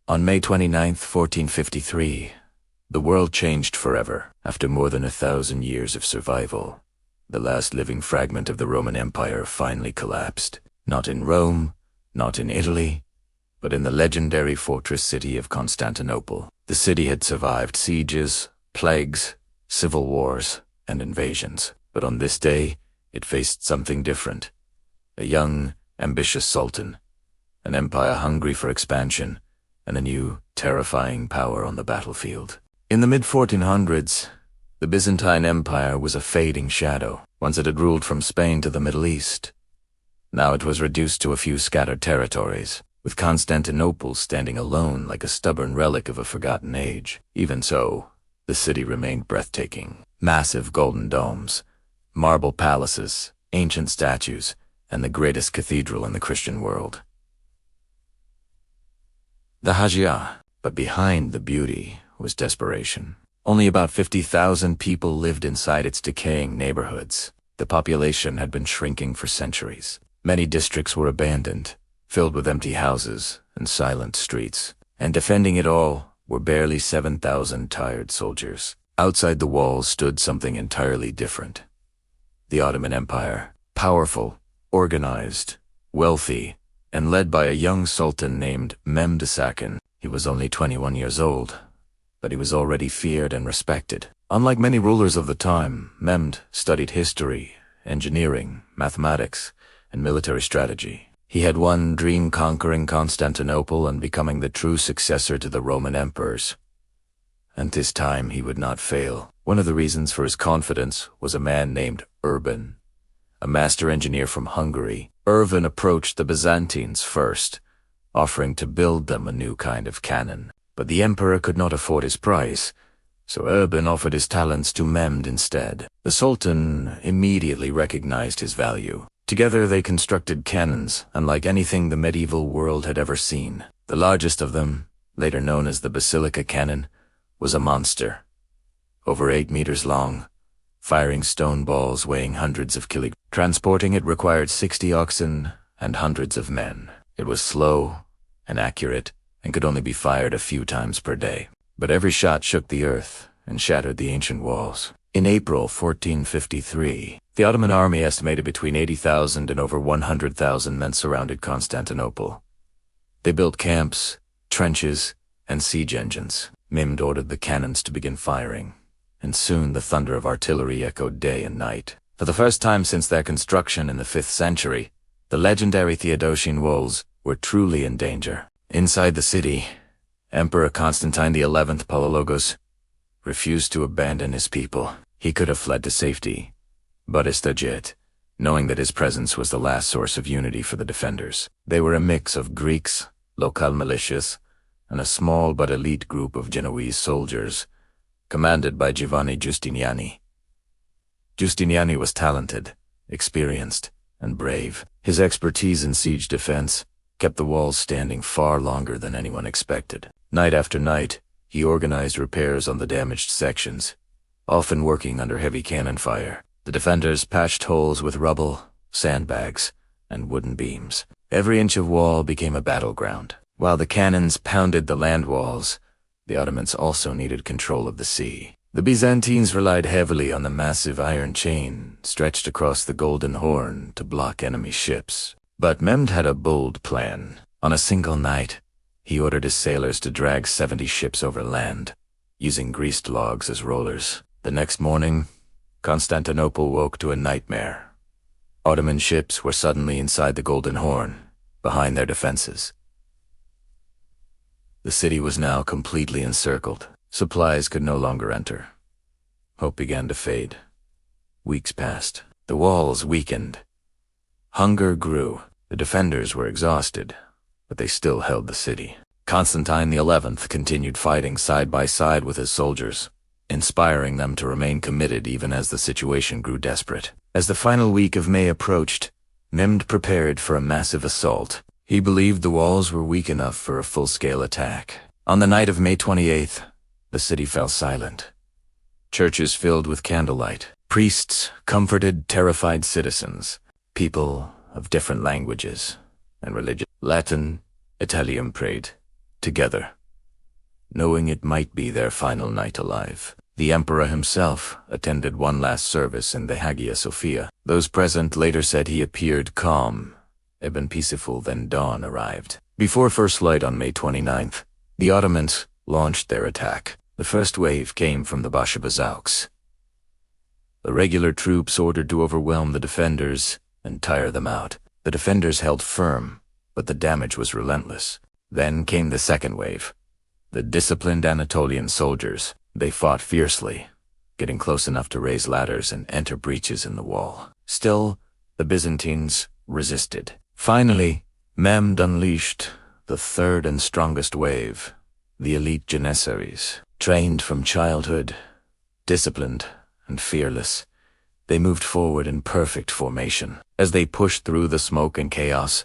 On May 29th, 1453, the world changed forever. After more than 1,000 years of survival, the last living fragment of the Roman Empire finally collapsed. Not in Rome, not in Italy, but in the legendary fortress city of Constantinople. The city had survived sieges, plagues, civil wars, and invasions. But on this day, it faced something different. A young, ambitious sultan, an empire hungry for expansion, and a new, terrifying power on the battlefield. In the mid-1400s, the Byzantine Empire was a fading shadow. Once it had ruled from Spain to the Middle East. Now it was reduced to a few scattered territories, with Constantinople standing alone like a stubborn relic of a forgotten age. Even so, the city remained breathtaking. Massive golden domes, marble palaces, ancient statues, and the greatest cathedral in the Christian world. The Hagia, but behind the beauty was desperation. Only about 50,000 people lived inside its decaying neighborhoods. The population had been shrinking for centuries. Many districts were abandoned, filled with empty houses and silent streets. And defending it all were barely 7,000 tired soldiers. Outside the walls stood something entirely different. The Ottoman Empire, powerful, organized, wealthy, and led by a young sultan named Mehmed II. He was only 21 years old, but he was already feared and respected. Unlike many rulers of the time, Mehmed studied history, engineering, mathematics, and military strategy. He had one dream: conquering Constantinople and becoming the true successor to the Roman emperors. And this time he would not fail. One of the reasons for his confidence was a man named Urban, a master engineer from Hungary. Urban approached the Byzantines first, offering to build them a new kind of cannon. But the emperor could not afford his price, so Urban offered his talents to Mehmed instead. The Sultan immediately recognized his value. Together they constructed cannons unlike anything the medieval world had ever seen. The largest of them, later known as the Basilica Cannon, was a monster, over 8 meters long, firing stone balls weighing hundreds of kilograms. Transporting it required 60 oxen and hundreds of men. It was slow and accurate, and could only be fired a few times per day. But every shot shook the earth and shattered the ancient walls. In April 1453, the Ottoman army, estimated between 80,000 and over 100,000 men, surrounded Constantinople. They built camps, trenches, and siege engines. Mehmed ordered the cannons to begin firing, and soon the thunder of artillery echoed day and night. For the first time since their construction in the 5th century, the legendary Theodosian walls were truly in danger. Inside the city, Emperor Constantine XI Palaiologos refused to abandon his people. He could have fled to safety, but Istajet, knowing that his presence was the last source of unity for the defenders. They were a mix of Greeks, local militias, and a small but elite group of Genoese soldiers, commanded by Giovanni Giustiniani. Giustiniani was talented, experienced, and brave. His expertise in siege defense kept the walls standing far longer than anyone expected. Night after night, he organized repairs on the damaged sections, often working under heavy cannon fire. The defenders patched holes with rubble, sandbags, and wooden beams. Every inch of wall became a battleground. While the cannons pounded the land walls, the Ottomans also needed control of the sea. The Byzantines relied heavily on the massive iron chain stretched across the Golden Horn to block enemy ships. But Mehmed had a bold plan. On a single night, he ordered his sailors to drag 70 ships over land, using greased logs as rollers. The next morning, Constantinople woke to a nightmare. Ottoman ships were suddenly inside the Golden Horn, behind their defenses. The city was now completely encircled. Supplies could no longer enter. Hope began to fade. Weeks passed. The walls weakened. Hunger grew. The defenders were exhausted, but they still held the city. Constantine XI continued fighting side by side with his soldiers, inspiring them to remain committed even as the situation grew desperate. As the final week of May approached, Mehmed prepared for a massive assault. He believed the walls were weak enough for a full-scale attack. On the night of May 28th, the city fell silent. Churches filled with candlelight. Priests comforted terrified citizens. People of different languages and religion. Latin, Italian prayed. together, knowing it might be their final night alive. The emperor himself attended one last service in the Hagia Sophia. Those present later said he appeared calm, even peaceful. Then dawn arrived. Before first light on May 29th, the Ottomans launched their attack. The first wave came from the Bashabazauks, the regular troops ordered to overwhelm the defenders and tire them out. The defenders held firm, but the damage was relentless. Then came the second wave, the disciplined Anatolian soldiers. They fought fiercely, getting close enough to raise ladders and enter breaches in the wall. Still, the Byzantines resisted. Finally, Mehmed unleashed the third and strongest wave, the elite Janissaries. Trained from childhood, disciplined and fearless, they moved forward in perfect formation. As they pushed through the smoke and chaos,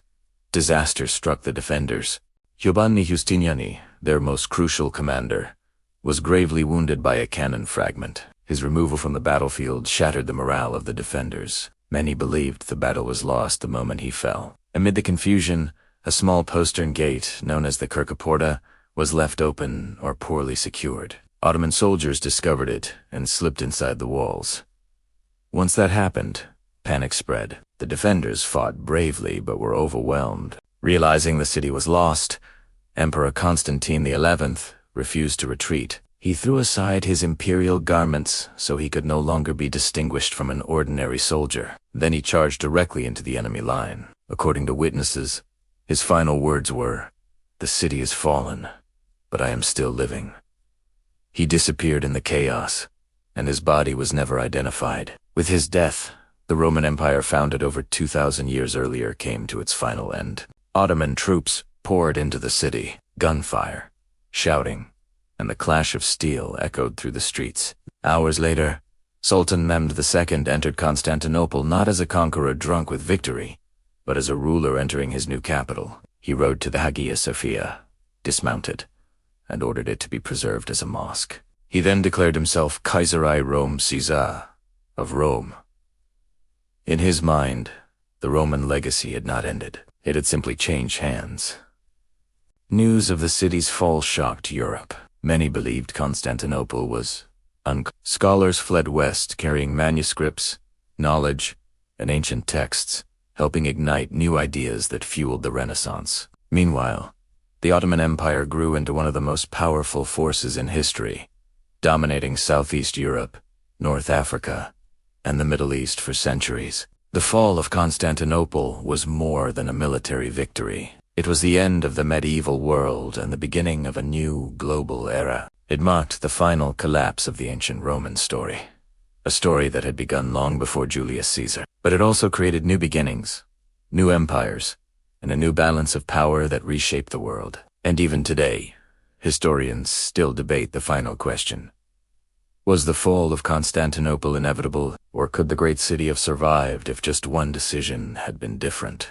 disaster struck the defenders. Giovanni Giustiniani, their most crucial commander, was gravely wounded by a cannon fragment. His removal from the battlefield shattered the morale of the defenders. Many believed the battle was lost the moment he fell. Amid the confusion, a small postern gate, known as the Kirkaporta, was left open or poorly secured. Ottoman soldiers discovered it and slipped inside the walls. Once that happened, panic spread. The defenders fought bravely but were overwhelmed. Realizing the city was lost, Emperor Constantine XI refused to retreat. He threw aside his imperial garments so he could no longer be distinguished from an ordinary soldier. Then he charged directly into the enemy line. According to witnesses, his final words were, "The city is fallen, but I am still living." He disappeared in the chaos, and his body was never identified. With his death, the Roman Empire founded over 2,000 years earlier came to its final end. Ottoman troops poured into the city, gunfire, shouting, and the clash of steel echoed through the streets. Hours later, Sultan Mehmed II entered Constantinople not as a conqueror drunk with victory, but as a ruler entering his new capital. He rode to the Hagia Sophia, dismounted, and ordered it to be preserved as a mosque. He then declared himself Kaiserai Rome Caesar of Rome. In his mind, the Roman legacy had not ended. It had simply changed hands. News of the city's fall shocked Europe. Many believed Constantinople was Scholars fled west carrying manuscripts, knowledge, and ancient texts, helping ignite new ideas that fueled the Renaissance. Meanwhile, the Ottoman Empire grew into one of the most powerful forces in history, dominating Southeast Europe, North Africa, and the Middle East for centuries. The fall of Constantinople was more than a military victory. It was the end of the medieval world and the beginning of a new global era. It marked the final collapse of the ancient Roman story, a story that had begun long before Julius Caesar. But it also created new beginnings, new empires, and a new balance of power that reshaped the world. And even today, historians still debate the final question. Was the fall of Constantinople inevitable, or could the great city have survived if just one decision had been different?